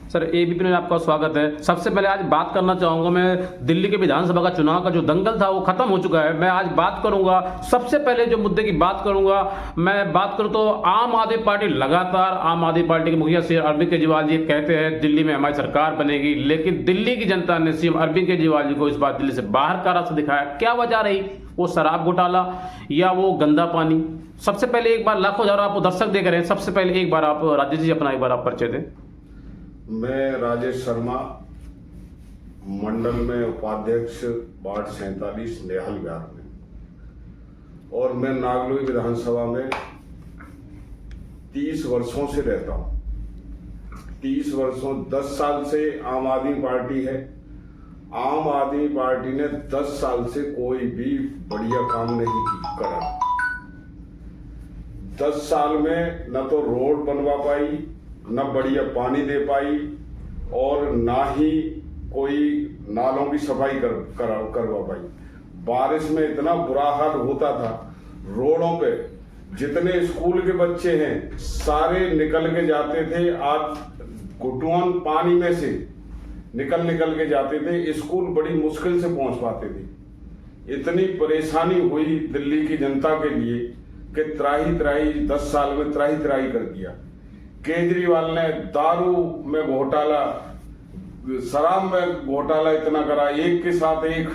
Sir ABP में आपका स्वागत है। सबसे पहले आज बात करना चाहूंगा मैं, दिल्ली के विधानसभा का चुनाव का जो दंगल था वो खत्म हो चुका है। मैं आज बात करूंगा, सबसे पहले जो मुद्दे की बात करूंगा, मैं बात करूं तो आम आदमी पार्टी लगातार, आम आदमी पार्टी के मुखिया श्री अरविंद केजरीवाल जी कहते हैं दिल्ली में हमारी सरकार बनेगी, लेकिन दिल्ली की जनता ने सीएम अरविंद केजरीवाल जी को इस बार दिल्ली से बाहर का रास्ता दिखाया। क्या वजह रही? वो शराब घोटाला या वो गंदा पानी? सबसे पहले एक बार, लाखों हजारों आप दर्शक देख रहे हैं, सबसे पहले एक बार आप राजेश जी अपना एक बार आप परिचय दें। मैं राजेश शर्मा, मंडल में उपाध्यक्ष, वार्ड 47 नेहल बिहार में, और मैं नागलोई विधानसभा में 30 वर्षों से रहता हूं। 30 वर्षों, 10 साल से आम आदमी पार्टी है। आम आदमी पार्टी ने 10 साल से कोई भी बढ़िया काम नहीं करा। 10 साल में न तो रोड बनवा पाई, न बढ़िया पानी दे पाई, और ना ही कोई नालों की सफाई करवा पाई। बारिश में इतना बुरा हाल होता था, रोडों पे जितने स्कूल के बच्चे हैं सारे निकल के जाते थे। आज घुटुआन पानी में से निकल के जाते थे, स्कूल बड़ी मुश्किल से पहुंच पाते थे। इतनी परेशानी हुई दिल्ली की जनता के लिए कि त्राही 10 साल में त्राही कर दिया। केजरीवाल ने दारू में घोटाला, शराब में घोटाला इतना करा, एक के साथ एक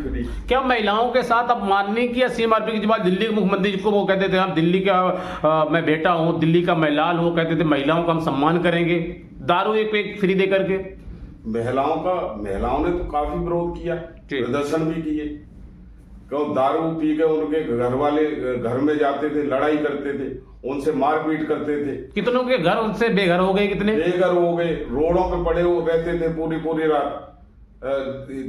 फ्री। क्या महिलाओं के साथ अपमाननीय किया सीएम अरविंद केजरीवाल? दिल्ली के मुख्यमंत्री जिसको वो कहते थे हम दिल्ली का मैं बेटा हूं, दिल्ली का मैं लाल हूं, कहते थे महिलाओं का हम सम्मान करेंगे, दारू एक फ्री दे करके। महिलाओं ने तो काफी विरोध किया, प्रदर्शन भी किए। क्यों? दारू पी के उनके घर वाले घर में जाते थे, लड़ाई करते थे, उनसे मारपीट करते थे। कितनों के घर उनसे बेघर हो गए, कितने बेघर हो गए, रोडों पे पड़े हो रहते थे पूरी रात।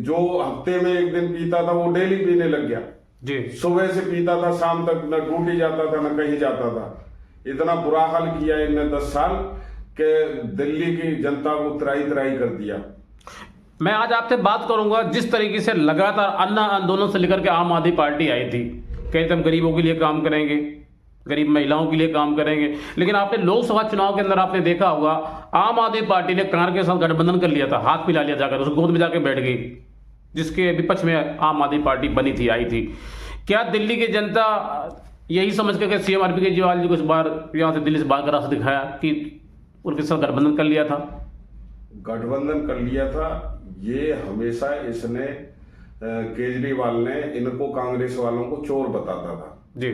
जो हफ्ते में एक दिन पीता था वो डेली पीने लग गया जी। सुबह से पीता था, शाम तक न ड्यूटी जाता था न कहीं जाता था। इतना बुरा हाल किया इन्होंने 10 साल के दिल्ली की जनता को त्राही कर दिया। मैं आज आपसे बात करूंगा, जिस तरीके से लगातार अन्ना आंदोलन से लेकर के आम आदमी पार्टी आई थी, कहते हम गरीबों के लिए काम करेंगे, गरीब महिलाओं के लिए काम करेंगे, लेकिन आपने लोकसभा चुनाव के अंदर आपने देखा होगा आम आदमी पार्टी ने कांग्रेस के साथ गठबंधन कर लिया था, हाथ मिला लिया जाकर, उस गोद में जाकर बैठ गई, जिसके विपक्ष में आम आदमी पार्टी बनी थी, आई थी। क्या दिल्ली की जनता यही समझ कर सीएम अरविंद केजरीवाल जी को इस बार यहाँ से दिल्ली से बाहर का रास्ता दिखाया कि उनके साथ गठबंधन कर लिया था? गठबंधन कर लिया था, ये हमेशा इसने केजरीवाल ने इनको कांग्रेस वालों को चोर बताता था जी।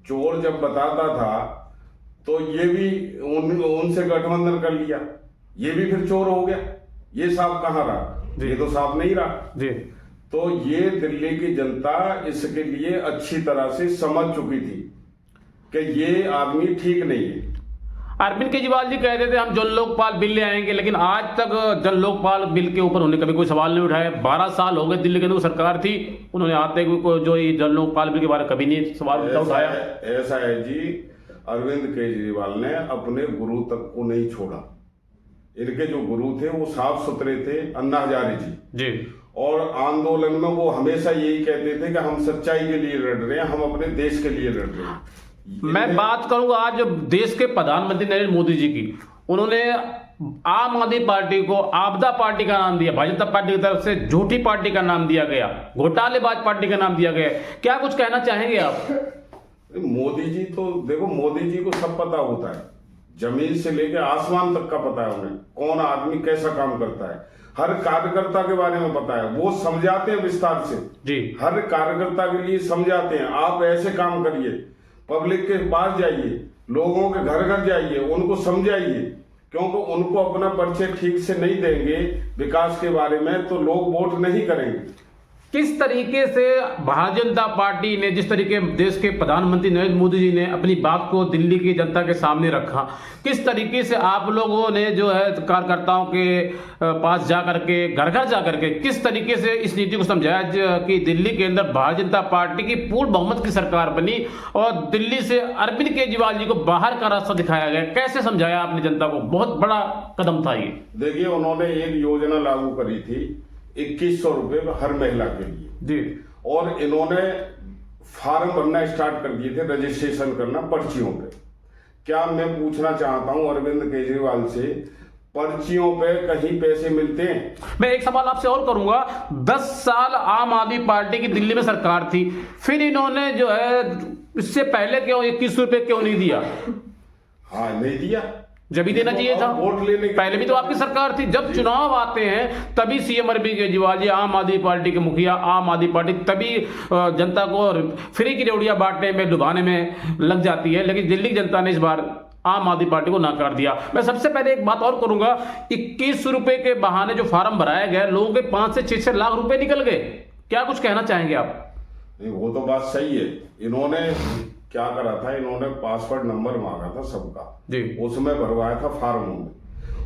चोर जब बताता था तो ये भी उनसे गठबंधन कर लिया, ये भी फिर चोर हो गया। ये साफ कहाँ रहा? ये तो साफ नहीं रहा जी। तो ये दिल्ली की जनता इसके लिए अच्छी तरह से समझ चुकी थी कि ये आदमी ठीक नहीं है। अरविंद केजरीवाल जी कहते थे हम जन लोकपाल बिल ले आएंगे, लेकिन आज तक जन लोकपाल बिल के ऊपर उन्होंने कभी कोई सवाल नहीं उठाया। 12 साल हो गए दिल्ली के अंदर सरकार थी, उन्होंने आते हुए जो ये जन लोकपाल बिल के बारे में कभी नहीं सवाल उठाया। ऐसा है जी, अरविंद केजरीवाल ने अपने गुरु तक को नहीं छोड़ा। इनके जो गुरु थे वो साफ सुथरे थे, अन्ना हजारे जी। और आंदोलन में वो हमेशा यही कहते थे कि हम सच्चाई के लिए लड़ रहे हैं, हम अपने देश के लिए लड़ रहे हैं। मैं बात करूंगा आज देश के प्रधानमंत्री नरेंद्र मोदी जी की। उन्होंने आम आदमी पार्टी को आपदा पार्टी का नाम दिया, भारतीय जनता पार्टी की तरफ से झूठी पार्टी का नाम दिया गया, घोटालेबाज पार्टी का नाम दिया गया। क्या कुछ कहना चाहेंगे आप? मोदी जी तो देखो, मोदी जी को सब पता होता है, जमीन से लेकर आसमान तक का पता है उन्हें, कौन आदमी कैसा काम करता है, हर कार्यकर्ता के बारे में पता है। वो समझाते हैं विस्तार से जी, हर कार्यकर्ता के लिए समझाते हैं, आप ऐसे काम करिए, पब्लिक के पास जाइए, लोगों के घर जाइए, उनको समझाइए, क्योंकि उनको अपना परिचय ठीक से नहीं देंगे विकास के बारे में तो लोग वोट नहीं करेंगे। किस तरीके से भारतीय जनता पार्टी ने, जिस तरीके देश के प्रधानमंत्री नरेंद्र मोदी जी ने अपनी बात को दिल्ली की जनता के सामने रखा, किस तरीके से आप लोगों ने जो है कार्यकर्ताओं के पास जा करके, घर जा करके किस तरीके से इस नीति को समझाया कि दिल्ली के अंदर भारतीय जनता पार्टी की पूर्ण बहुमत की सरकार बनी और दिल्ली से अरविंद केजरीवाल जी को बाहर का रास्ता दिखाया गया? कैसे समझाया आपने जनता को? बहुत बड़ा कदम था ये। देखिए, उन्होंने एक योजना लागू करी थी 2100 रुपए हर महिला के लिए जी, और इन्होंने फार्म भरना स्टार्ट कर दिए थे, रजिस्ट्रेशन करना पर्चियों पे। क्या मैं पूछना चाहता हूं अरविंद केजरीवाल से, पर्चियों पे कहीं पैसे मिलते हैं। मैं एक सवाल आपसे और करूंगा, 10 साल आम आदमी पार्टी की दिल्ली में सरकार थी, फिर इन्होंने जो है इससे पहले क्यों 21 रुपए क्यों नहीं दिया? हाँ, नहीं दिया, जब भी देना चाहिए था। वोट लेने के पहले भी तो आपकी सरकार थी। जब चुनाव आते हैं तभी सीएम अरविंद केजरीवाल जी, आम आदमी पार्टी के मुखिया, आम आदमी पार्टी तभी जनता को फ्री की रेवड़ियां बांटने में, डुबाने में लग जाती है। लेकिन दिल्ली की जनता ने इस बार आम आदमी पार्टी को नकार दिया। मैं सबसे पहले एक बात और करूंगा, 21 रुपए के बहाने जो फार्म भराया गया, लोगों के 5 से 6 लाख रुपए निकल गए। क्या कुछ कहना चाहेंगे आप? नहीं, वो तो बात सही है। इन्होंने क्या करा था, इन्होंने पासवर्ड नंबर मांगा था सबका जी, उसमें भरवाया था फार्मों में,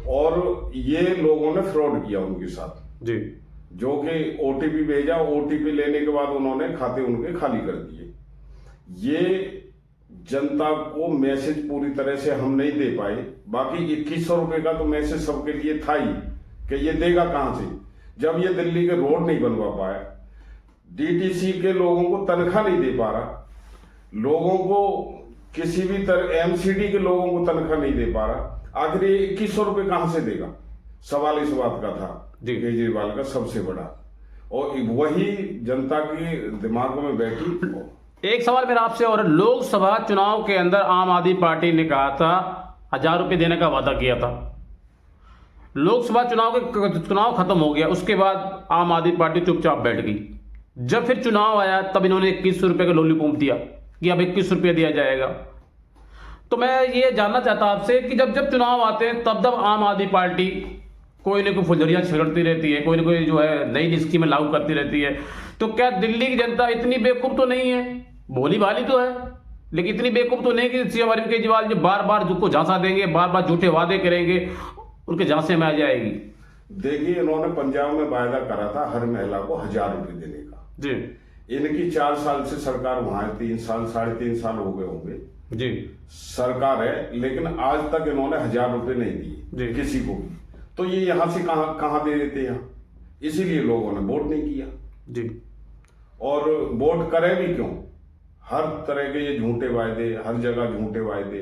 और ये लोगों ने फ्रॉड किया उनके साथ जी, जो कि ओटीपी भेजा, ओटीपी लेने के बाद उन्होंने खाते उनके खाली कर दिए। ये जनता को मैसेज पूरी तरह से हम नहीं दे पाए। बाकी 2100 रुपए का तो मैसेज सबके लिए था ही कि ये देगा कहां से, जब ये दिल्ली के रोड नहीं बनवा पाया, डीटीसी के लोगों को तनख्वाह नहीं दे पा रहा, लोगों को किसी भी तरह एमसीडी के लोगों को तनख्वाह नहीं दे पा रहा, आखिर ये 2100 रुपए कहां से देगा? सवाल इस बात का था केजरीवाल का सबसे बड़ा, और वही जनता के दिमागों में बैठी। एक सवाल मेरा आपसे और, लोकसभा चुनाव के अंदर आम आदमी पार्टी ने कहा था 1000 रुपए देने का वादा किया था। लोकसभा चुनाव खत्म हो गया, उसके बाद आम आदमी पार्टी चुपचाप बैठ गई। जब फिर चुनाव आया तब इन्होंने 21 रुपए का लॉलीपॉप दिया कि अब 21 रुपये दिया जाएगा। तो मैं ये जानना चाहता आपसे कि जब जब चुनाव आते हैं तब तब आम आदमी पार्टी कोई ना कोई फुलझड़ियां छिड़ती रहती है, कोई ना कोई जो है नई स्कीमें लागू करती रहती है। तो क्या दिल्ली की जनता इतनी बेवकूफ तो नहीं है? भोली भाली तो है, लेकिन इतनी बेवकूफ तो नहीं कि सीएम अरविंद केजरीवाल जी बार बार को झांसा देंगे, बार बार झूठे वादे करेंगे, उनके झांसे में आ जाएगी। देखिए, इन्होंने पंजाब में वायदा करा था हर महिला को 1000 रुपए देने का जी। इनकी 4 साल से सरकार वहां है, 3 साल 3.5 साल हो गए होंगे जी सरकार है, लेकिन आज तक इन्होंने 1000 रुपए नहीं दिए किसी को भी। तो ये यहां से कहां दे देते हैं? इसीलिए लोगों ने वोट नहीं किया जी। और वोट करे भी क्यों? हर तरह के ये झूठे वायदे, हर जगह झूठे वायदे।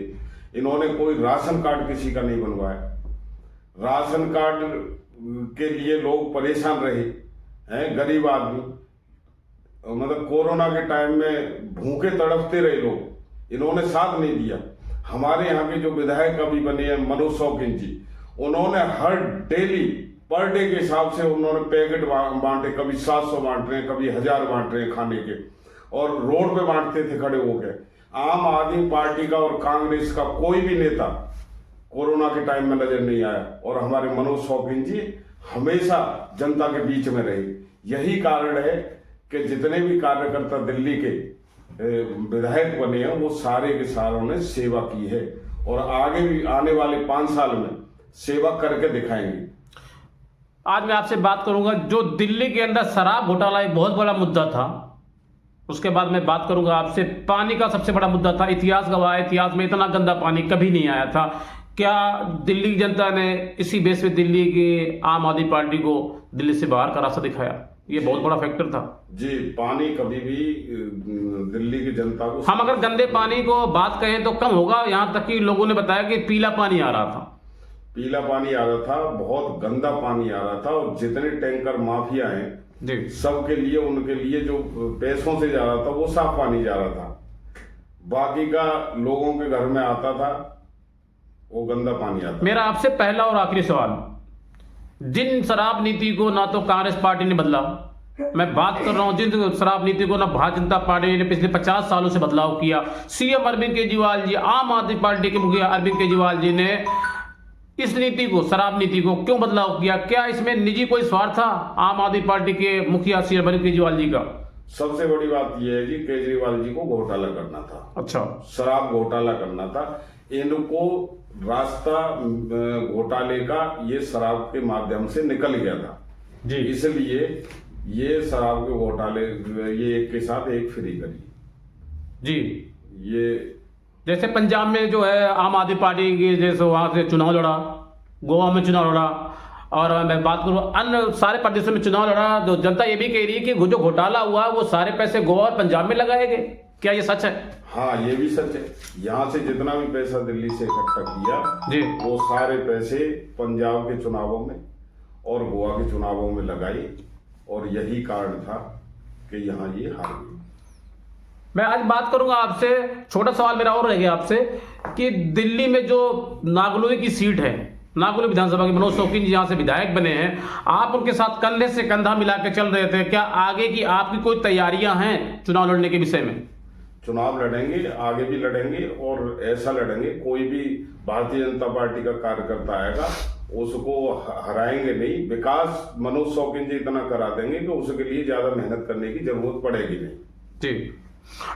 इन्होंने कोई राशन कार्ड किसी का नहीं बनवाया, राशन कार्ड के लिए लोग परेशान रहे हैं, गरीब आदमी, मतलब कोरोना के टाइम में भूखे तड़पते रहे लोग, इन्होंने साथ नहीं दिया। हमारे यहाँ के जो विधायक अभी बने हैं मनोज शौकीन जी, उन्होंने हर डेली पर डे के हिसाब से उन्होंने पैकेट बांटे, कभी 700 बांट रहे हैं, कभी 1000 बांट रहे हैं खाने के, और रोड पे बांटते थे खड़े होकर। आम आदमी पार्टी का और कांग्रेस का कोई भी नेता कोरोना के टाइम में नजर नहीं आया, और हमारे मनोज शौकीन जी हमेशा जनता के बीच में रहे। यही कारण है कि जितने भी कार्यकर्ता दिल्ली के विधायक बने हैं वो सारे के सारों ने सेवा की है, और आगे भी आने वाले 5 साल में सेवा करके दिखाएंगे। आज मैं आपसे बात करूंगा, जो दिल्ली के अंदर शराब घोटाला एक बहुत बड़ा मुद्दा था, उसके बाद मैं बात करूंगा आपसे पानी का सबसे बड़ा मुद्दा था। इतिहास गवाह है, इतिहास में इतना गंदा पानी कभी नहीं आया था। क्या दिल्ली की जनता ने इसी बेस पे दिल्ली की आम आदमी पार्टी को दिल्ली से बाहर का रास्ता दिखाया? ये बहुत बड़ा फैक्टर था जी। पानी कभी भी दिल्ली की जनता को, हम अगर गंदे पानी को बात कहें तो कम होगा। यहां तक कि लोगों ने बताया कि पीला पानी आ रहा था, पीला पानी आ रहा था, बहुत गंदा पानी आ रहा था, और जितने टैंकर माफिया हैं जी, सबके लिए, उनके लिए जो पैसों से जा रहा था वो साफ पानी जा रहा था, बाकी का लोगों के घर में आता था वो गंदा पानी आता। मेरा आपसे पहला और आखिरी सवाल, जिन शराब नीति को ना तो कांग्रेस पार्टी ने बदला, मैं बात कर रहा हूं जिन शराब नीति को ना भारतीय जनता पार्टी ने पिछले 50 सालों से बदलाव किया, सीएम अरविंद केजरीवाल जी, आम आदमी पार्टी के मुखिया अरविंद केजरीवाल जी ने इस नीति को, शराब नीति को क्यों बदलाव किया? क्या इसमें निजी कोई स्वार्थ था आम आदमी पार्टी के मुखिया श्री अरविंद केजरीवाल जी का? सबसे बड़ी बात यह है जी, केजरीवाल जी को घोटाला करना था। अच्छा, शराब घोटाला करना था इनको। रास्ता घोटाले का ये शराब के माध्यम से निकल गया था जी, इसलिए ये शराब के घोटाले, ये एक के साथ एक फ्री करी जी। ये जैसे पंजाब में जो है आम आदमी पार्टी की, जैसे वहां से चुनाव लड़ा, गोवा में चुनाव लड़ा, और मैं बात करूं अन्य सारे प्रदेशों में चुनाव लड़ा, तो जनता ये भी कह रही है कि जो घोटाला हुआ वो सारे पैसे गोवा और पंजाब में लगाए गए। क्या ये सच है? हाँ, ये भी सच है। यहाँ से जितना भी पैसा दिल्ली से इकट्ठा किया जी, वो सारे पैसे पंजाब के चुनावों में और गोवा के चुनावों में लगाए, और यही कारण था कि यहाँ ये हार गई। मैं आज बात करूंगा आपसे, छोटा सवाल मेरा और रह गया आपसे कि दिल्ली में जो नागलोई की सीट है, नागलोई विधानसभा के मनोज शौकीन जी यहाँ से विधायक बने हैं, आप उनके साथ कंधे से कंधा मिला के चल रहे थे, क्या आगे की आपकी कोई तैयारियां हैं चुनाव लड़ने के विषय में? चुनाव लड़ेंगे, आगे भी लड़ेंगे, और ऐसा लड़ेंगे कोई भी भारतीय जनता पार्टी का कार्यकर्ता आएगा उसको हराएंगे नहीं। विकास मनोज शौकीन जी इतना करा देंगे कि उसके लिए ज्यादा मेहनत करने की जरूरत पड़ेगी नहीं। जी,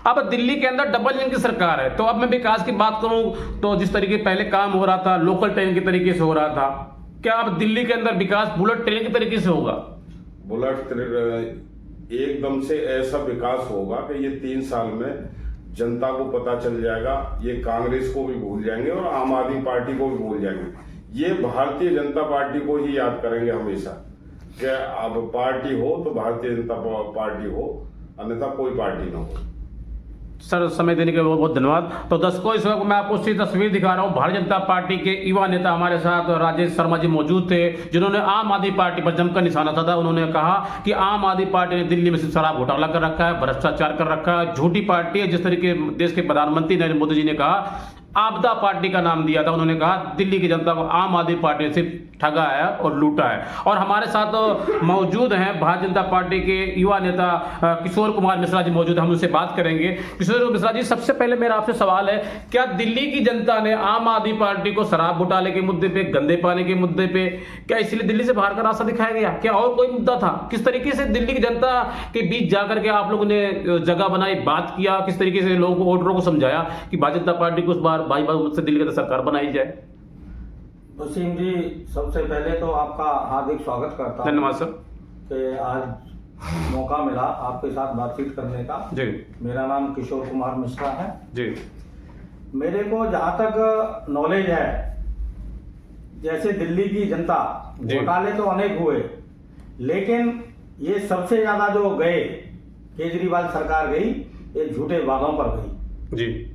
अब दिल्ली के अंदर डबल इंजन की सरकार है, तो अब मैं विकास की बात करूं तो जिस तरीके पहले काम हो रहा था लोकल ट्रेन के तरीके से हो रहा था, क्या अब दिल्ली के अंदर विकास बुलेट ट्रेन के तरीके से होगा? बुलेट एकदम से ऐसा विकास होगा कि ये 3 साल में जनता को पता चल जाएगा, ये कांग्रेस को भी भूल जाएंगे और आम आदमी पार्टी को भी भूल जाएंगे। ये भारतीय जनता पार्टी को ही याद करेंगे हमेशा कि अब पार्टी हो तो भारतीय जनता पार्टी हो, अन्यथा कोई पार्टी ना हो। सर, समय देने के लिए बहुत बहुत धन्यवाद। तो दर्शकों, इस वक्त मैं आपको उसकी तस्वीर दिखा रहा हूँ। भारतीय जनता पार्टी के युवा नेता हमारे साथ राजेश शर्मा जी मौजूद थे, जिन्होंने आम आदमी पार्टी पर जमकर निशाना साधा। उन्होंने कहा कि आम आदमी पार्टी ने दिल्ली में सिर्फ शराब घोटाला कर रखा है, भ्रष्टाचार कर रखा है, झूठी पार्टी है। जिस तरीके देश के प्रधानमंत्री नरेंद्र मोदी जी ने कहा, आपदा पार्टी का नाम दिया था, उन्होंने कहा दिल्ली की जनता को आम आदमी पार्टी ने सिर्फ ठगा है और लूटा है। और हमारे साथ मौजूद हैं भारतीय जनता पार्टी के युवा नेता किशोर कुमार मिश्रा जी मौजूद हैं, हम उनसे बात करेंगे। किशोर मिश्रा जी, सबसे पहले मेरा आपसे सवाल है, क्या दिल्ली की जनता ने आम आदमी पार्टी को शराब घोटाले के मुद्दे पे, गंदे पानी के मुद्दे पे, क्या इसलिए दिल्ली से बाहर का रास्ता दिखाया गया? क्या और कोई मुद्दा था? किस तरीके से दिल्ली की जनता के बीच जाकर के आप लोगों ने जगह बनाई, बात किया, किस तरीके से लोगों को, वोटरों को समझाया कि भारतीय जनता पार्टी को इस बार भाई से दिल्ली की सरकार बनाई जाए? वसीम जी, सबसे पहले तो आपका हार्दिक स्वागत करता हूं। धन्यवाद सर कि आज मौका मिला आपके साथ बातचीत करने का। जी, मेरा नाम किशोर कुमार मिश्रा है जी। मेरे को जहाँ तक नॉलेज है, जैसे दिल्ली की जनता, घोटाले तो अनेक हुए, लेकिन ये सबसे ज्यादा जो गए, केजरीवाल सरकार गई, ये झूठे वादों पर गई। जी,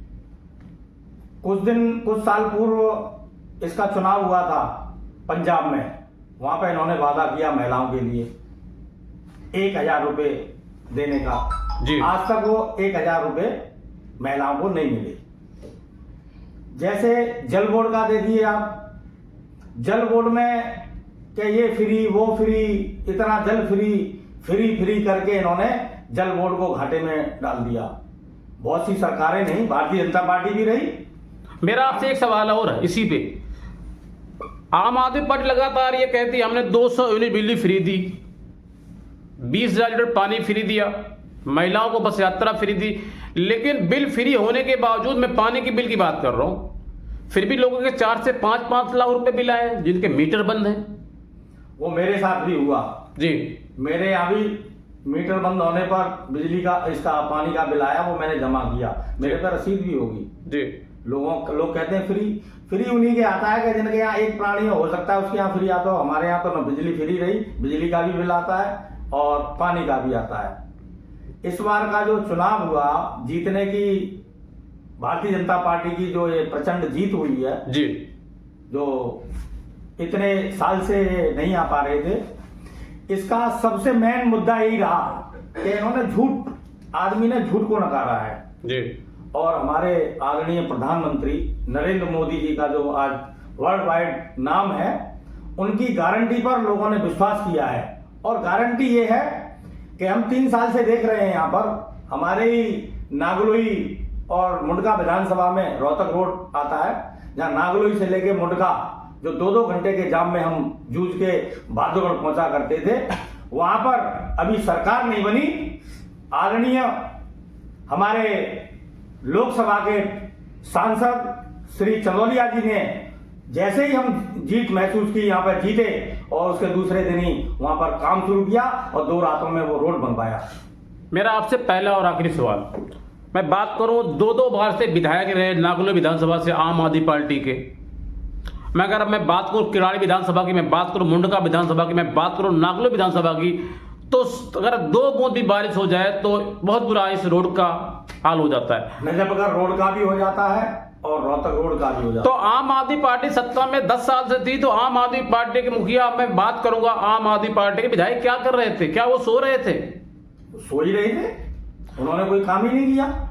कुछ साल पूर्व इसका चुनाव हुआ था पंजाब में, वहां पे इन्होंने वादा किया महिलाओं के लिए 1000 रुपए देने का। जी। आज तक वो 1000 रुपए महिलाओं को नहीं मिले। जैसे जल बोर्ड का दे दिए आप, जल बोर्ड में कि ये फ्री वो फ्री, इतना जल फ्री करके इन्होंने जल बोर्ड को घाटे में डाल दिया। बहुत सी सरकारें नहीं, भारतीय जनता पार्टी भी रही। मेरा आपसे एक सवाल और है इसी पे। आम आदमी पार्टी लगातार ये कहती है हमने 200 यूनिट बिजली फ्री दी, 20,000 लीटर पानी फ्री दिया, महिलाओं को बस यात्रा फ्री दी, लेकिन बिल फ्री होने के बावजूद, मैं पानी की बिल की बात कर रहा हूं, फिर भी लोगों के 4 से 5 लाख रुपए बिल आए जिनके मीटर बंद हैं। वो मेरे साथ भी हुआ जी, मेरे यहाँ भी मीटर बंद होने पर बिजली का, इसका पानी का बिल आया, वो मैंने जमा किया, मेरे पर रसीद भी होगी। जी। लोग कहते हैं फ्री उन्हीं के आता है कि जिनके यहाँ एक प्राणी हो सकता है उसके यहाँ फ्री आता हो। हमारे यहाँ तो न बिजली फ्री रही, बिजली का भी बिल आता है और पानी का भी आता है। इस बार का जो चुनाव हुआ, जीतने की भारतीय जनता पार्टी की जो ये प्रचंड जीत हुई है, जी, जो इतने साल से नहीं आ पा रहे थे, इसका सबसे मेन मुद्दा यही रहा कि इन्होंने आदमी ने झूठ को नकारा है। जी। और हमारे आदरणीय प्रधानमंत्री नरेंद्र मोदी जी का जो आज वर्ल्ड वाइड नाम है, उनकी गारंटी पर लोगों ने विश्वास किया है। और गारंटी ये है कि हम 3 साल से देख रहे हैं, यहाँ पर हमारे ही नागलोई और मुंडका विधानसभा में रोहतक रोड आता है, जहाँ नागलोई से लेके मुंडका जो 2-2 घंटे के जाम में हम जूझ के बहादुरगढ़ पहुंचा करते थे, वहां पर अभी सरकार नहीं बनी। आदरणीय हमारे लोकसभा के सांसद श्री चंदौलिया जी ने जैसे ही हम जीत महसूस की, यहाँ पर जीते, और उसके दूसरे दिन ही वहां पर काम शुरू किया और 2 रातों में वो रोड बनवाया। मेरा आपसे पहला और आखिरी सवाल, मैं बात करूं 2 बार से विधायक रहे नागलोई विधानसभा से आम आदमी पार्टी के। अगर मैं बात करूं किराड़ी विधानसभा की, मैं बात करूं मुंडका विधानसभा की, मैं बात करूं नागलोई विधानसभा की, तो अगर 2 बूंद भी बारिश हो जाए तो बहुत बुरा इस रोड का हाल हो जाता है। नजफगढ़ रोड का भी हो जाता है और रोहतक रोड का भी हो जाता तो आम आदमी पार्टी सत्ता में 10 साल से थी, तो आम आदमी पार्टी के मुखिया, मैं बात करूंगा आम आदमी पार्टी के विधायक क्या कर रहे थे? क्या वो सो रहे थे? है। सो ही रहे थे, उन्होंने कोई काम ही नहीं किया।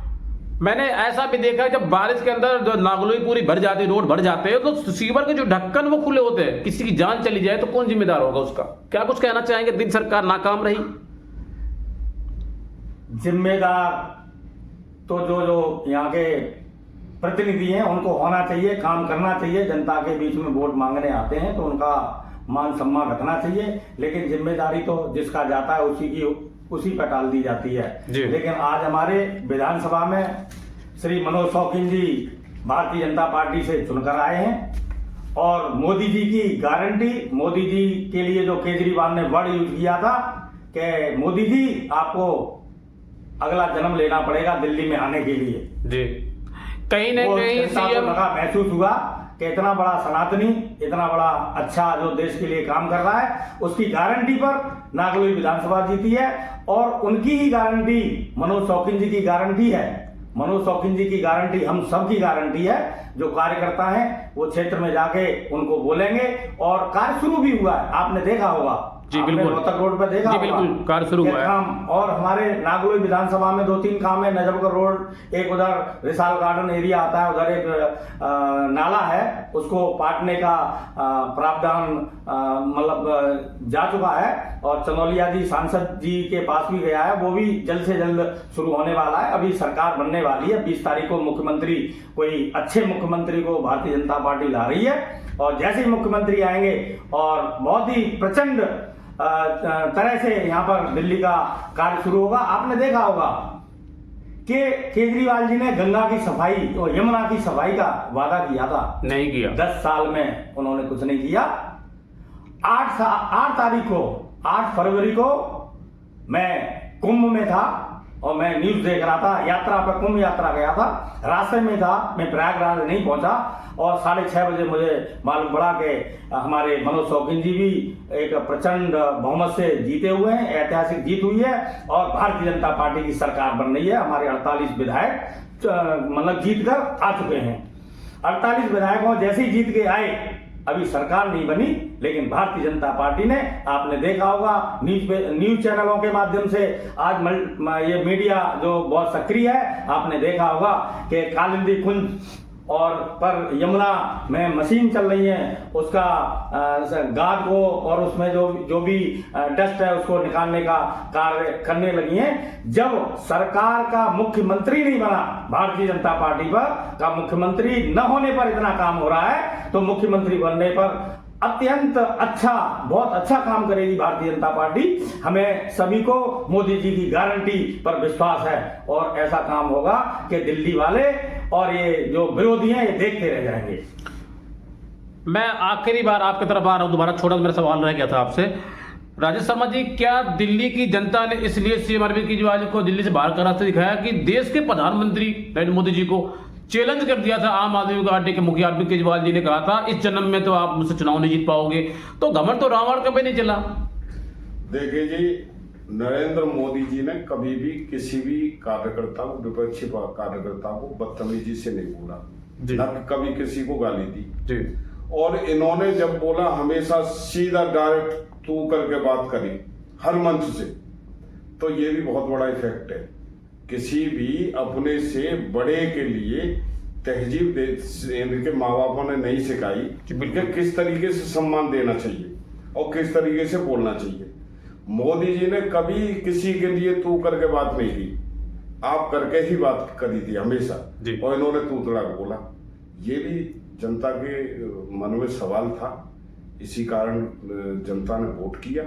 मैंने ऐसा भी देखा जब बारिश के अंदर जो नागलोई पूरी भर जाती, रोड भर जाते हैं, तो सीवर के जो ढक्कन वो खुले होते हैं, किसी की जान चली जाए तो कौन जिम्मेदार होगा उसका? क्या कुछ कहना चाहेंगे? दिल्ली सरकार नाकाम रही। जिम्मेदार तो जो यहाँ के प्रतिनिधि हैं उनको होना चाहिए, काम करना चाहिए। जनता के बीच में वोट मांगने आते हैं तो उनका मान सम्मान रखना चाहिए, लेकिन जिम्मेदारी तो जिसका जाता है उसी पर टाल दी जाती है। लेकिन आज हमारे विधानसभा में श्री मनोज शौकीन जी भारतीय जनता पार्टी से चुनकर आए हैं और मोदी जी की गारंटी, मोदी जी के लिए जो केजरीवाल ने वर्ड यूज किया था कि मोदी जी आपको अगला जन्म लेना पड़ेगा दिल्ली में आने के लिए जी, कहीं न कहीं सीएम महसूस हुआ कि इतना बड़ा सनातनी, इतना बड़ा अच्छा जो देश के लिए काम कर रहा है, उसकी गारंटी पर नागलोई विधानसभा जीती है और उनकी ही गारंटी मनोज शौकीन जी की गारंटी है। मनोज शौकीन जी की गारंटी हम सब की गारंटी है। जो कार्यकर्ता हैं वो क्षेत्र में जाके उनको बोलेंगे और कार्य शुरू भी हुआ है, आपने देखा होगा। जी बिल्कुल, रोहतक रोड पर देखा जी बिल्कुल, कार्य शुरू हुआ है। काम और हमारे नागलोई विधानसभा में 2-3 काम है। नजफगढ़ रोड, एक उधर रिसाल गार्डन एरिया आता है, उधर एक नाला है, उसको पाटने का प्रावधान मतलब जा चुका है और चंदौलिया जी सांसद जी के पास भी गया है, वो भी जल्द से जल्द शुरू होने वाला है। अभी सरकार बनने वाली है, 20 तारीख को मुख्यमंत्री, कोई अच्छे मुख्यमंत्री को भारतीय जनता पार्टी ला रही है और जैसे ही मुख्यमंत्री आएंगे और बहुत ही प्रचंड तरह से यहाँ पर दिल्ली का कार्य शुरू होगा। आपने देखा होगा कि केजरीवाल जी ने गंगा की सफाई और यमुना की सफाई का वादा किया था, नहीं किया। 10 साल में उन्होंने कुछ नहीं किया। 8 फरवरी को मैं कुंभ में था और मैं न्यूज देख रहा था, यात्रा पर, कुंभ यात्रा गया था, रास्ते में था, मैं प्रयागराज नहीं पहुंचा और 6:30 बजे मुझे मालूम पड़ा कि हमारे मनोज शौकीन जी भी एक प्रचंड बहुमत से जीते हुए हैं, ऐतिहासिक जीत हुई है और भारतीय जनता पार्टी की सरकार बन रही है। हमारे 48 विधायक मतलब जीत कर आ चुके हैं। 48 विधायकों जैसे ही जीत के आए, अभी सरकार नहीं बनी, लेकिन भारतीय जनता पार्टी ने, आपने देखा होगा न्यूज चैनलों के माध्यम से, आज ये मीडिया जो बहुत सक्रिय है, आपने देखा होगा कि कालिंदी कुंज और पर यमुना में मशीन चल रही है, उसका गाद को और उसमें जो भी डस्ट है उसको निकालने का कार्य करने लगी हैं। जब सरकार का मुख्यमंत्री नहीं बना, भारतीय जनता पार्टी पर का मुख्यमंत्री न होने पर इतना काम हो रहा है, तो मुख्यमंत्री बनने पर अत्यंत अच्छा, बहुत अच्छा काम करेगी भारतीय जनता पार्टी। हमें सभी को मोदी जी की गारंटी पर विश्वास है और ऐसा काम होगा कि दिल्ली वाले और ये जो विरोधी हैं ये देखते रह जाएंगे। मैं आखिरी बार आपकी तरफ आ रहा हूं, दोबारा छोटा मेरा सवाल रह गया था आपसे। राजेश शर्मा जी, क्या दिल्ली की जनता ने इसलिए सीएम अरविंद केजरीवाल को दिल्ली से बाहर का रास्ता दिखाया कि देश के प्रधानमंत्री नरेंद्र मोदी जी को चैलेंज कर दिया था? आम आदमी पार्टी के मुखिया अरविंद केजरीवाल जी ने कहा था इस जन्म में तो आप मुझसे चुनाव नहीं जीत पाओगे, तो घमंड तो रावण कभी नहीं चला। देखिए जी, नरेंद्र मोदी जी ने कभी भी किसी भी कार्यकर्ता को, विपक्षी कार्यकर्ता को बदतमीजी से नहीं बोला, न कभी किसी को गाली दी जी। और इन्होंने जब बोला हमेशा सीधा डायरेक्ट तू करके बात करी हर मंच से, तो ये भी बहुत बड़ा इफेक्ट है। किसी भी अपने से बड़े के लिए तहजीब इनके माँ बापों ने नहीं सिखाई कि किस तरीके से सम्मान देना चाहिए और किस तरीके से बोलना चाहिए। मोदी जी ने कभी किसी के लिए तू करके बात नहीं की, आप करके ही बात करी थी हमेशा, और इन्होंने तू तड़ाक बोला। ये भी जनता के मन में सवाल था, इसी कारण जनता ने वोट किया,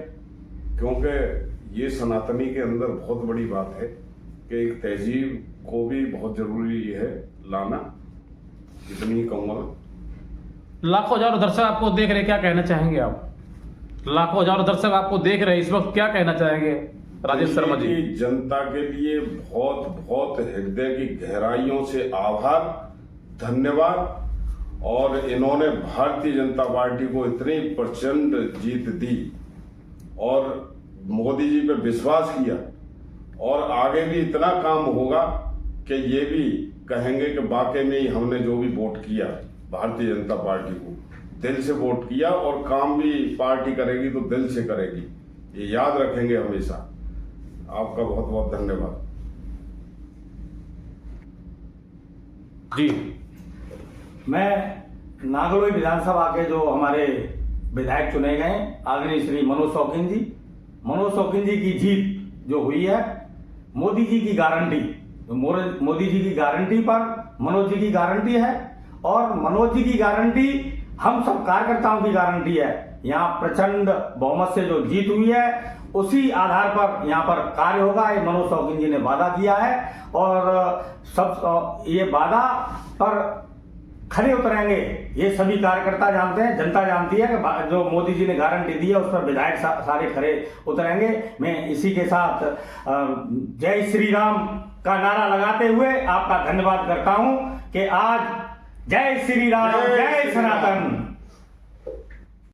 क्योंकि ये सनातनी के अंदर बहुत बड़ी बात है कि एक तहजीब को भी बहुत जरूरी है लाना, इतनी ही कहूँगा। लाखों हजारों दर्शक आपको देख रहे, क्या कहना चाहेंगे आप? लाखों हजारों दर्शक आपको देख रहे इस वक्त, क्या कहना चाहेंगे राजेश शर्मा जी? जनता के लिए बहुत बहुत हृदय की गहराइयों से आभार, धन्यवाद। और इन्होंने भारतीय जनता पार्टी को इतनी प्रचंड जीत दी और मोदी जी पे विश्वास किया, और आगे भी इतना काम होगा कि ये भी कहेंगे कि वाकई में ही हमने जो भी वोट किया भारतीय जनता पार्टी को, दिल से वोट किया और काम भी पार्टी करेगी तो दिल से करेगी, ये याद रखेंगे हमेशा। आपका बहुत बहुत धन्यवाद। जी, मैं नागलोई विधानसभा के जो हमारे विधायक चुने गए आदरणीय श्री मनोज शौकीन जी की जीत जो हुई है, मोदी जी की गारंटी, मोदी जी की गारंटी पर मनोज जी की गारंटी है और मनोज जी की गारंटी हम सब कार्यकर्ताओं की गारंटी है। यहाँ प्रचंड बहुमत से जो जीत हुई है उसी आधार पर यहाँ पर कार्य होगा, ये मनोज शौकीन जी ने वादा किया है और सब ये वादा पर खड़े उतरेंगे। ये सभी कार्यकर्ता जानते हैं, जनता जानती है कि जो मोदी जी ने गारंटी दी है उस पर विधायक सारे खड़े उतरेंगे। मैं इसी के साथ जय श्री राम का नारा लगाते हुए आपका धन्यवाद करता हूं कि आज जय श्री राम, जय सनातन।